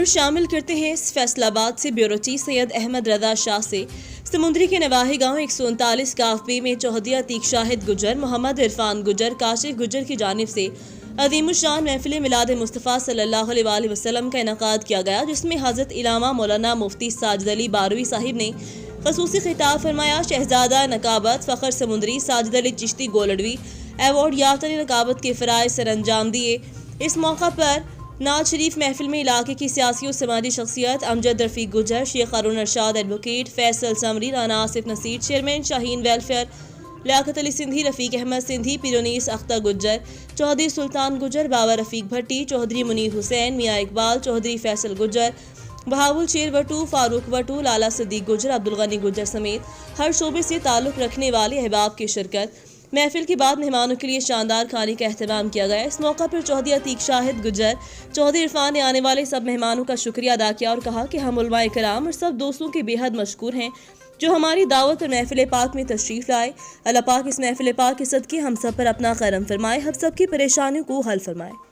شامل کرتے ہیں فیصل آباد سے بیورو چیف سید احمد رضا شاہ سے سمندری کے نواحی گاؤں 139 کاف بی میں چوہدیہ عتیق شاہد گجر محمد عرفان گجر کاشف گجر کی جانب سے عظیم الشان محفل میلاد مصطفیٰ صلی اللہ علیہ وآلہ وسلم کا انعقاد کیا گیا، جس میں حضرت علامہ مولانا مفتی ساجد علی باروی صاحب نے خصوصی خطاب فرمایا۔ شہزادہ نقابت فخر سمندری ساجد علی چشتی گولڑوی ایوارڈ یافتہ نے نقابت کے فرائض سر انجام دیے۔ اس موقع پر نعت شریف محفل میں علاقے کی سیاسی و سماجی شخصیت امجد Rafiq Gujjar, Sheikh Haroon Irshad advocate, Faisal Samri, Rana Asif Naseer, chairman Shaheen welfare, Liaquat Ali Sindhi, Rafiq Ahmed Sindhi, پیرونیس اختر گجر، چودھری سلطان گجر، بابا رفیق بھٹی، چودھری منیر حسین، میاں اقبال، چودھری فیصل گجر، بہاول شیر وٹو، فاروق وٹو، لالا صدیق گجر، عبدالغنی گجر سمیت ہر شعبے سے تعلق رکھنے والے احباب کی شرکت۔ محفل کے بعد مہمانوں کے لیے شاندار کھانے کا اہتمام کیا گیا۔ اس موقع پر چوہدیہ عتیق شاہد گجر چوہدری عرفان نے آنے والے سب مہمانوں کا شکریہ ادا کیا اور کہا کہ ہم علماء کرام اور سب دوستوں کے بے حد مشکور ہیں جو ہماری دعوت اور محفل پاک میں تشریف لائے۔ اللہ پاک اس محفل پاک کے صدقے ہم سب پر اپنا کرم فرمائے، ہم سب کی پریشانیوں کو حل فرمائے۔